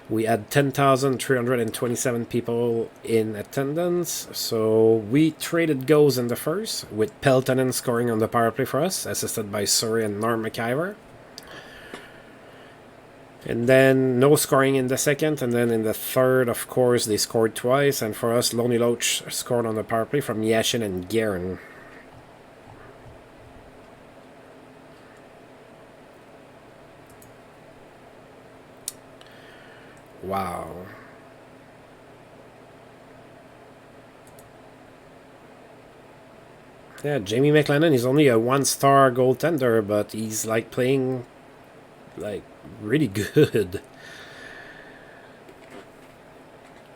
We had 10,327 people in attendance, so we traded goals in the first, with Peltonen scoring on the power play for us, assisted by Surrey and Norm McIver. And then no scoring in the second, and then in the third, of course, they scored twice, and for us, Lonnie Loach scored on the power play from Yashin and Guerin. Wow. Yeah, Jamie McLennan is only a 1-star goaltender, but he's like playing like really good.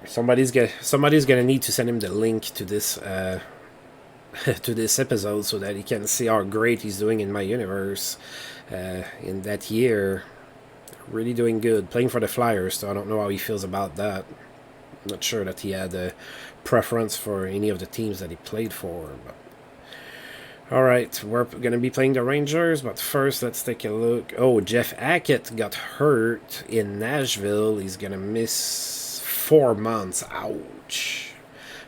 Somebody's gonna need to send him the link to this to this episode so that he can see how great he's doing in my universe in that year. Really doing good. Playing for the Flyers, so I don't know how he feels about that. Not sure that he had a preference for any of the teams that he played for. But alright, we're going to be playing the Rangers, but first let's take a look. Oh, Jeff Hackett got hurt in Nashville. He's going to miss 4 months. Ouch.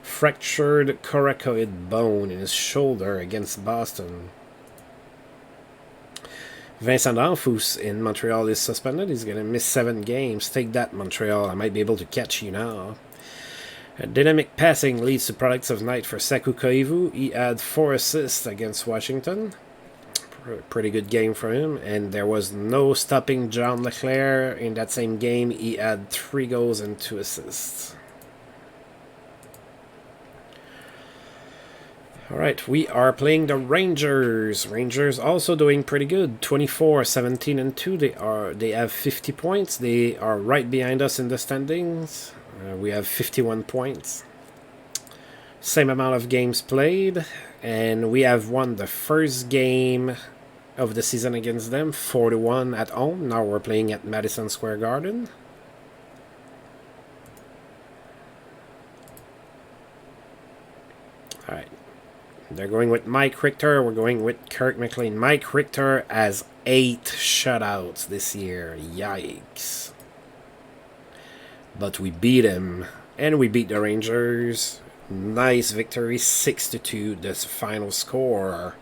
Fractured coracoid bone in his shoulder against Boston. Vincent D'Anfous in Montreal is suspended. He's going to miss 7 games. Take that, Montreal. I might be able to catch you now. Dynamic passing leads to products of night for Saku Koivu. He had 4 assists against Washington. Pretty good game for him. And there was no stopping John Leclerc in that same game. He had 3 goals and 2 assists. Alright, we are playing the Rangers. Rangers also doing pretty good. 24-17-2. They have 50 points. They are right behind us in the standings. We have 51 points. Same amount of games played. And we have won the first game of the season against them. 4-1 at home. Now we're playing at Madison Square Garden. Alright. They're going with Mike Richter. We're going with Kirk McLean. Mike Richter has 8 shutouts this year. Yikes. But we beat him. And we beat the Rangers. Nice victory. 6-2. This final score.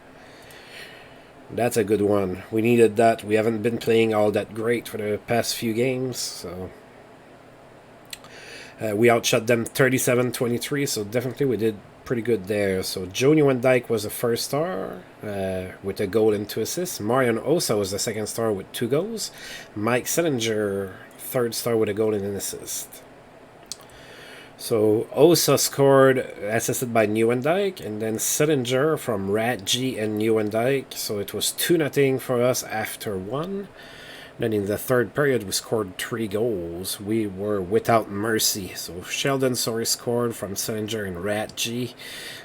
That's a good one. We needed that. We haven't been playing all that great for the past few games. So We outshot them 37-23, so definitely we did pretty good there. So Joe Nieuwendyk was the first star with a goal and 2 assists. Marian Osa was the second star with 2 goals. Mike Sillinger, third star with a goal and an assist. So Osa scored, assisted by Nieuwendyk, and then Sillinger from Radji and Nieuwendyk. So it was 2-0 for us after 1. Then in the third period, we scored 3 goals. We were without mercy. So Sheldon Sori scored from Sillinger and Radji.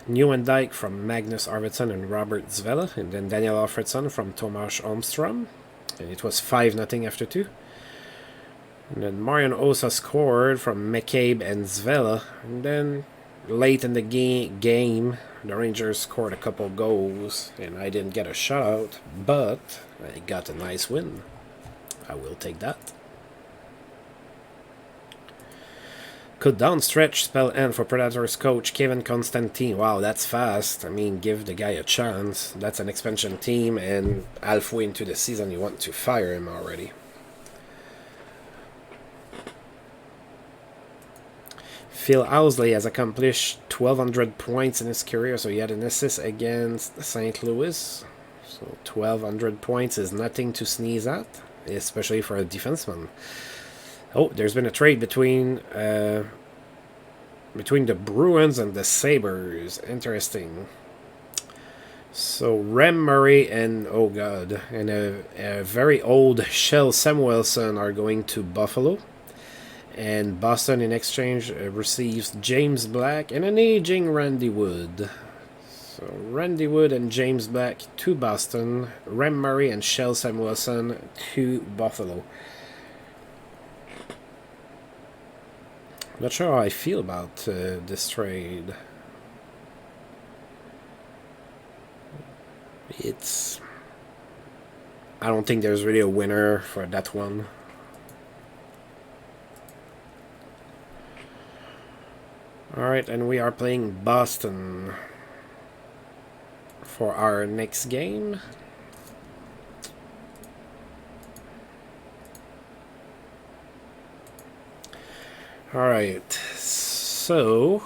Nieuwendyk from Magnus Arvidsson and Robert Zvela. And then Daniel Alfredsson from Tomas Holmstrom. And it was 5-0 after 2. And then Marian Osa scored from McCabe and Zvela. And then late in the game, the Rangers scored a couple goals. And I didn't get a shutout, but I got a nice win. I will take that. Could downstretch spell end for Predators coach Kevin Constantine. Wow, that's fast. I mean, give the guy a chance. That's an expansion team, and halfway into the season, you want to fire him already. Phil Housley has accomplished 1,200 points in his career, so he had an assist against St. Louis. So 1,200 points is nothing to sneeze at, especially for a defenseman. Oh, there's been a trade between the Bruins and the Sabres. Interesting. So Rem Murray and, oh god, and a very old Shel Samuelson are going to Buffalo. And Boston, in exchange, receives James Black and an aging Randy Wood. So Randy Wood and James Black to Boston. Rem Murray and Shel Samuelson to Buffalo. Not sure how I feel about this trade. I don't think there's really a winner for that one. Alright, and we are playing Boston for our next game. Alright, so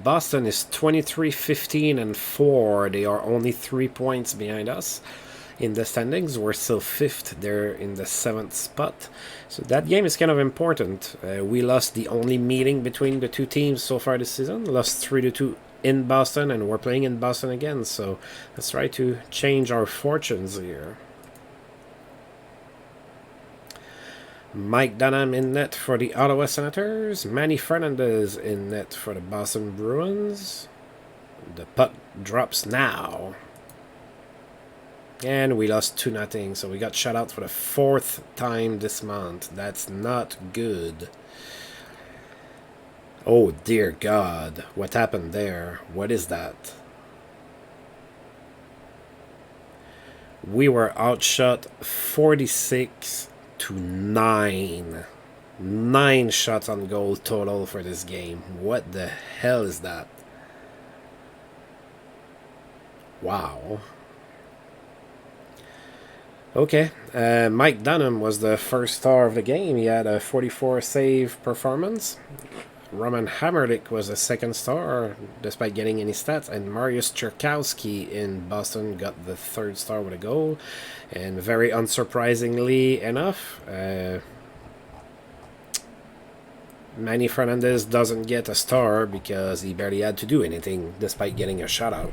Boston is 23-15-4. They are only 3 points behind us in the standings. We're still 5th. They're in the 7th spot. So that game is kind of important. We lost the only meeting between the two teams so far this season. Lost 3-2 in Boston, and we're playing in Boston again. So let's try to change our fortunes here. Mike Bonhomme in net for the Ottawa Senators. Manny Fernandez in net for the Boston Bruins. The puck drops now. And we lost 2-0, so we got shut out for the 4th time this month. That's not good. Oh dear God, what happened there? What is that? We were outshot 46-9. 9 shots on goal total for this game. What the hell is that? Wow. Okay, Mike Bonhomme was the first star of the game. He had a 44 save performance. Roman Hamrlik was the second star, despite getting any stats. And Mariusz Czerkawski in Boston got the third star with a goal. And very unsurprisingly enough, Manny Fernandez doesn't get a star because he barely had to do anything, despite getting a shutout.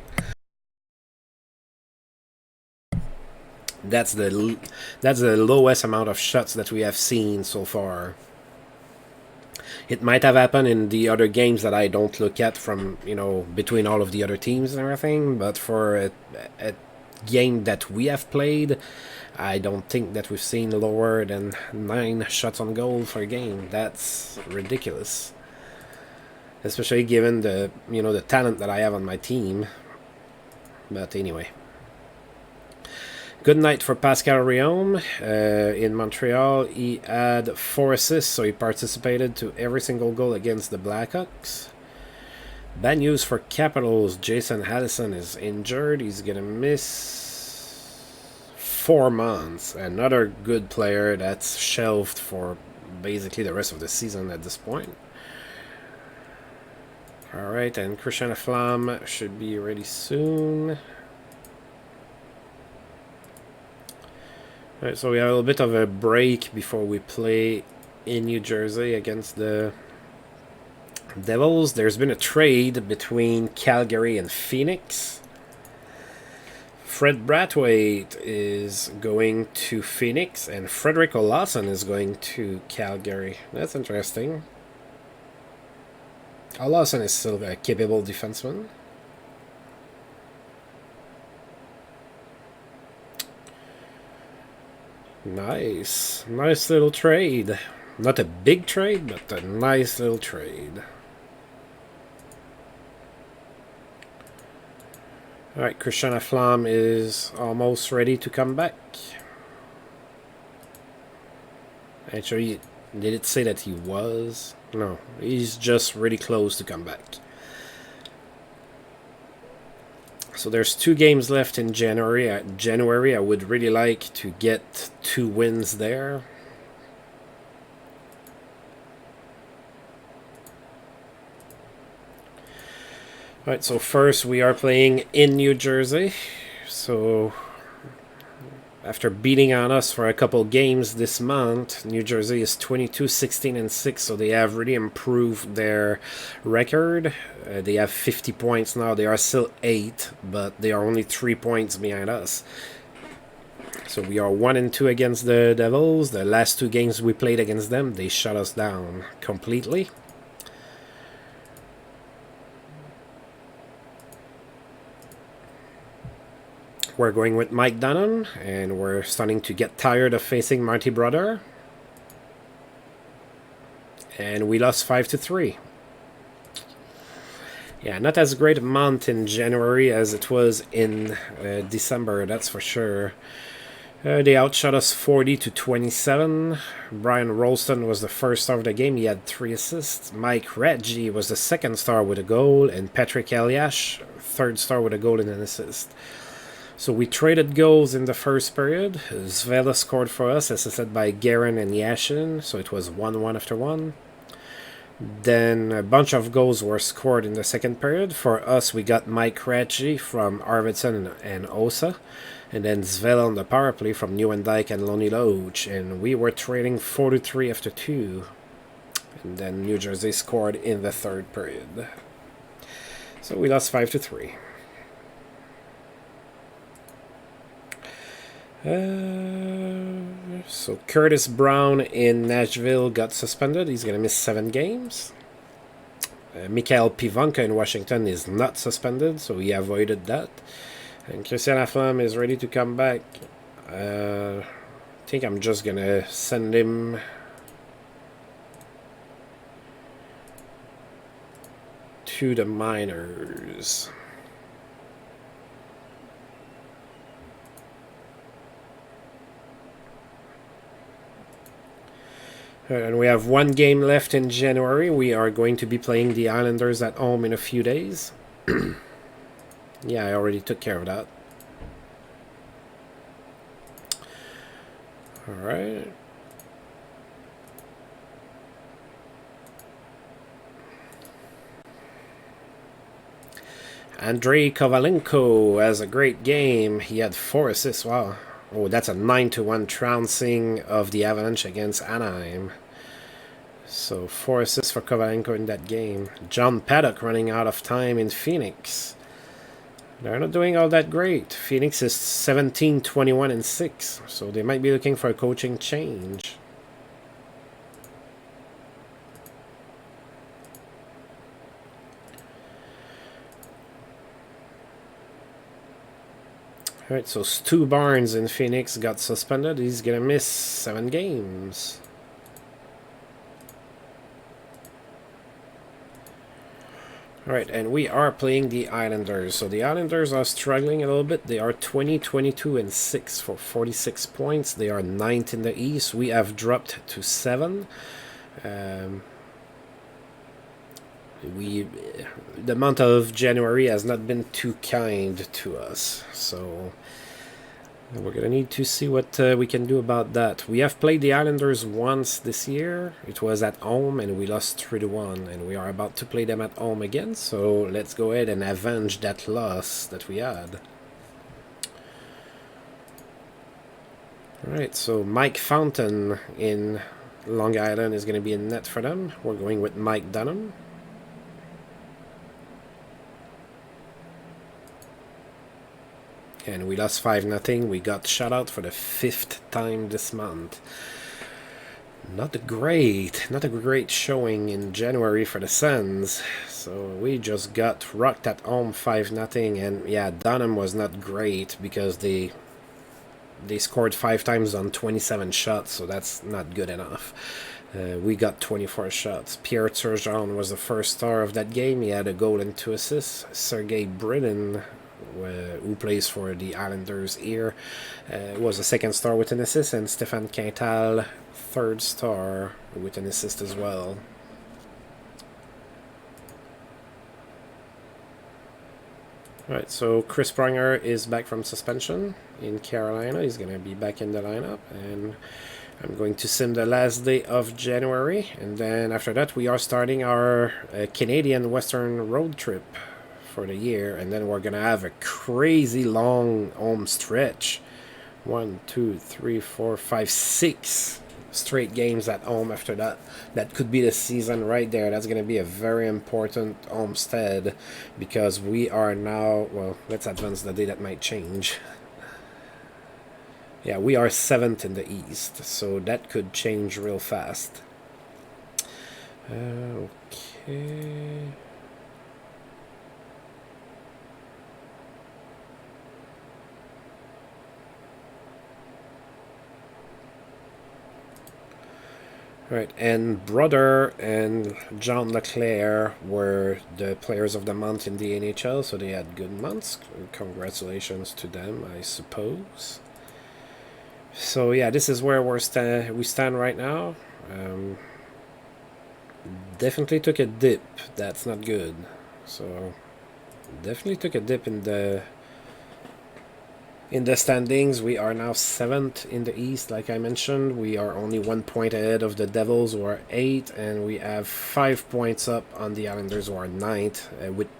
That's the lowest amount of shots that we have seen so far. It might have happened in the other games that I don't look at from, between all of the other teams and everything, but for a game that we have played, I don't think that we've seen lower than 9 shots on goal for a game. That's ridiculous. Especially given the talent that I have on my team. But anyway. Good night for Pascal Riom in Montreal. He had 4 assists, so he participated to every single goal against the Blackhawks. Bad news for Capitals. Jason Allison is injured. He's going to miss 4 months. Another good player that's shelved for basically the rest of the season at this point. Alright, and Christian Flamme should be ready soon. Alright, so we have a little bit of a break before we play in New Jersey against the Devils. There's been a trade between Calgary and Phoenix. Fred Brathwaite is going to Phoenix, and Frederick Olausson is going to Calgary. That's interesting. Olausson is still a capable defenseman. Nice. Nice little trade. Not a big trade, but a nice little trade. Alright, Christian Flamme is almost ready to come back. Actually, did it say that he was? No, he's just really close to come back. So there's 2 games left in January. I would really like to get 2 wins there. Alright, so first we are playing in New Jersey. So after beating on us for a couple games this month, New Jersey is 22-16-6, so they have really improved their record. They have 50 points now. They are still 8, but they are only 3 points behind us. So we are 1-2 against the Devils. The last 2 games we played against them, they shut us down completely. We're going with Mike Dunham, and we're starting to get tired of facing Marty Brodeur. And we lost 5-3. Yeah, not as great a month in January as it was in December, that's for sure. They outshot us 40-27. Brian Rolston was the first star of the game. He had 3 assists. Mike Radji was the second star with a goal, and Patrick Eliash, third star with a goal and an assist. So we traded goals in the first period. Zvela scored for us, assisted by Guerin and Yashin, so it was 1-1 after 1. Then a bunch of goals were scored in the second period. For us, we got Mike Ratchie from Arvidsson and Osa, and then Zvela on the power play from Nieuwendyk and Lonnie Loach, and we were trading 4-3 after 2. And then New Jersey scored in the third period. So we lost 5-3. So Curtis Brown in Nashville got suspended. He's going to miss 7 games. Mikhail Pivonka in Washington is not suspended, so he avoided that. And Christian Flamme is ready to come back. I think I'm just going to send him to the minors. And we have 1 game left in January. We are going to be playing the Islanders at home in a few days. Yeah, I already took care of that. Alright. Andrei Kovalenko has a great game. He had 4 assists. Wow. Oh, that's a 9-1 trouncing of the Avalanche against Anaheim. So 4 assists for Kovalenko in that game. John Paddock running out of time in Phoenix. They're not doing all that great. Phoenix is 17-21-6, so they might be looking for a coaching change. Alright, so Stu Barnes in Phoenix got suspended. He's going to miss 7 games. Alright, and we are playing the Islanders. So the Islanders are struggling a little bit. They are 20-22-6 for 46 points. They are 9th in the East. We have dropped to 7. The month of January has not been too kind to us, so And we're gonna need to see what we can do about that. We have played the Islanders once this year. It was at home and we lost 3-1, and we are about to play them at home again, so let's go ahead and avenge that loss that we had. Alright, so Mike Fountain in Long Island is going to be in net for them. We're going with Mike Bonhomme. And we lost 5-0. We got shut out for the 5th time this month. Not a great showing in January for the Sens. So we just got rocked at home 5-0. And yeah, Bonhomme was not great because they scored 5 times on 27 shots, so that's not good enough. We got 24 shots. Pierre Turgeon was the first star of that game. He had a goal and 2 assists. Sergei Brin, who plays for the Islanders here, was a second star with an assist, and Stéphane Quintal, third star with an assist as well. Alright, so Chris Pronger is back from suspension in Carolina. He's going to be back in the lineup, and I'm going to sim the last day of January, and then after that we are starting our Canadian Western road trip for the year, and then we're going to have a crazy long home stretch. 1, 2, 3, 4, 5, 6 straight games at home after that. That could be the season right there. That's going to be a very important homestead, because we are now, well, let's advance the day, that might change. Yeah, we are 7th in the East, so that could change real fast. Okay. Right, and Brother and John Leclerc were the players of the month in the NHL, so they had good months. Congratulations to them, I suppose. So yeah, this is where we stand right now. Definitely took a dip. That's not good. So definitely took a dip in the standings. We are now 7th in the East, like I mentioned. We are only 1 point ahead of the Devils, who are 8, and we have 5 points up on the Islanders, who are 9th.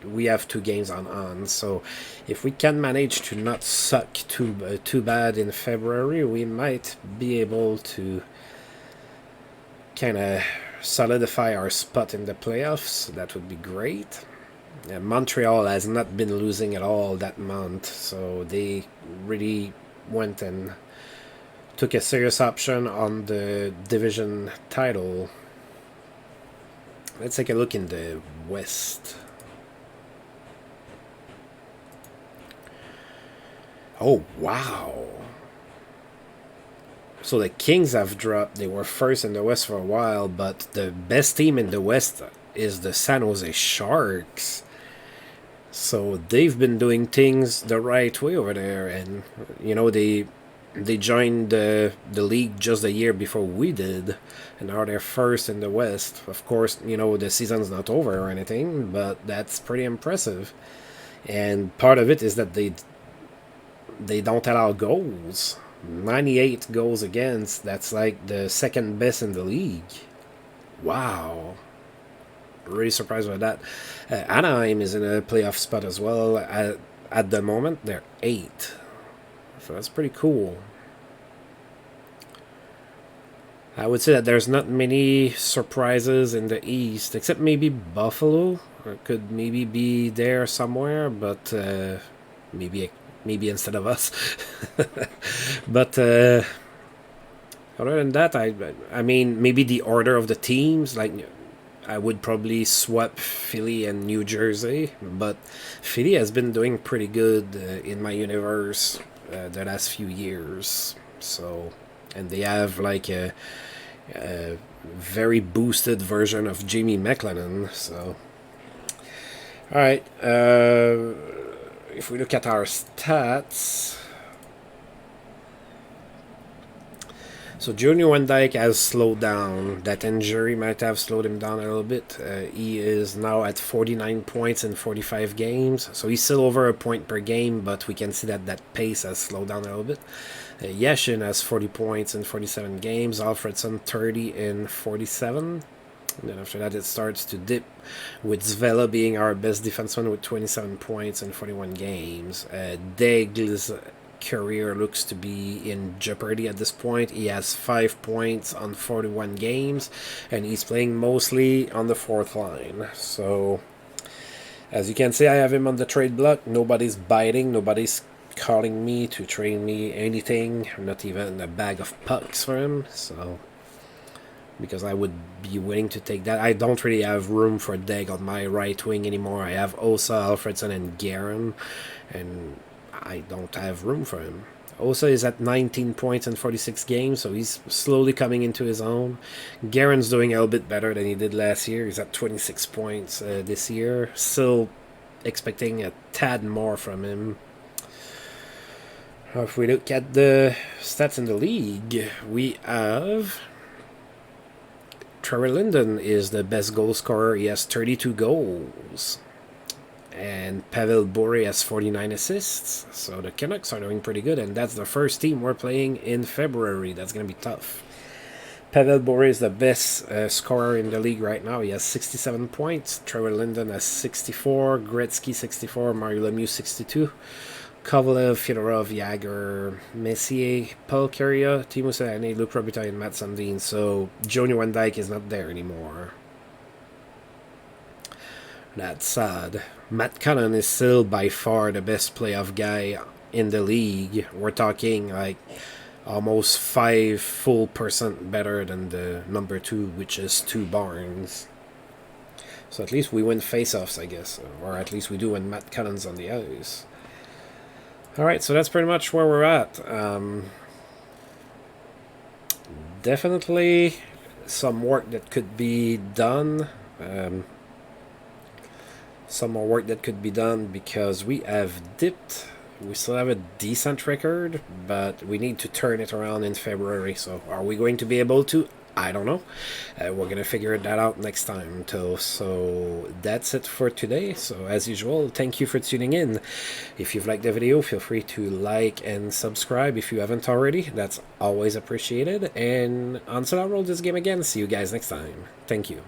We have 2 games on. So if we can manage to not suck too bad in February, we might be able to kind of solidify our spot in the playoffs. That would be great. Montreal has not been losing at all that month, so they really went and took a serious option on the division title. Let's take a look in the West. Oh, wow. So the Kings have dropped. They were first in the West for a while, but the best team in the West is the San Jose Sharks. So they've been doing things the right way over there, and you know, they joined the league just a year before we did, and now they're first in the West. Of course, you know, the season's not over or anything, but that's pretty impressive. And part of it is that they don't allow goals. 98 goals against. That's like the second best in the league. Wow. Really surprised by that. Anaheim is in a playoff spot as well. At the moment, they're 8. So that's pretty cool. I would say that there's not many surprises in the East, except maybe Buffalo. Or could maybe be there somewhere, but maybe instead of us. But other than that, I mean, maybe the order of the teams, like, I would probably swap Philly and New Jersey, but Philly has been doing pretty good in my universe the last few years. So, and they have like a very boosted version of Jamie McLennan. So, all right. If we look at our stats, So Junior Van Dyke has slowed down. That injury might have slowed him down a little bit. He is now at 49 points in 45 games. So he's still over a point per game, but we can see that that pace has slowed down a little bit. Yashin has 40 points in 47 games. Alfredson 30 in 47. And then after that, it starts to dip, with Zvela being our best defenseman with 27 points in 41 games. Degl's career looks to be in jeopardy at this point. He has 5 points on 41 games, and he's playing mostly on the fourth line. So, as you can see, I have him on the trade block. Nobody's biting. Nobody's calling me to trade me anything. Not even a bag of pucks for him. So, because I would be willing to take that. I don't really have room for Deg on my right wing anymore. I have Osa, Alfredson, and Guerin, and I don't have room for him. Osa is at 19 points in 46 games, so he's slowly coming into his own. Guerin's doing a little bit better than he did last year. He's at 26 points this year. Still expecting a tad more from him. If we look at the stats in the league, we have Trevor Linden is the best goal scorer. He has 32 goals. And Pavel Bure has 49 assists. So the Canucks are doing pretty good. And that's the first team we're playing in February. That's going to be tough. Pavel Bure is the best scorer in the league right now. He has 67 points. Trevor Linden has 64. Gretzky 64. Mario Lemieux 62. Kovalev, Fedorov, Jagger, Messier, Paul Carrier, Timo Sane, Luc Robitaille, and Matt Sundin. So Junior Van Dyke is not there anymore. That's sad. Matt Cullen is still by far the best playoff guy in the league. We're talking like almost 5 full % better than the number 2, which is 2 Barnes. So at least we win face-offs, I guess. Or at least we do when Matt Cullen's on the ice. Alright, so that's pretty much where we're at. Definitely some work that could be done. Some more work that could be done because we have dipped. We still have a decent record, but we need to turn it around in February. So are we going to be able to? I don't know. We're going to figure that out next time. So that's it for today. So as usual, thank you for tuning in. If you've liked the video, feel free to like and subscribe if you haven't already. That's always appreciated. And until I roll this game again, see you guys next time. Thank you.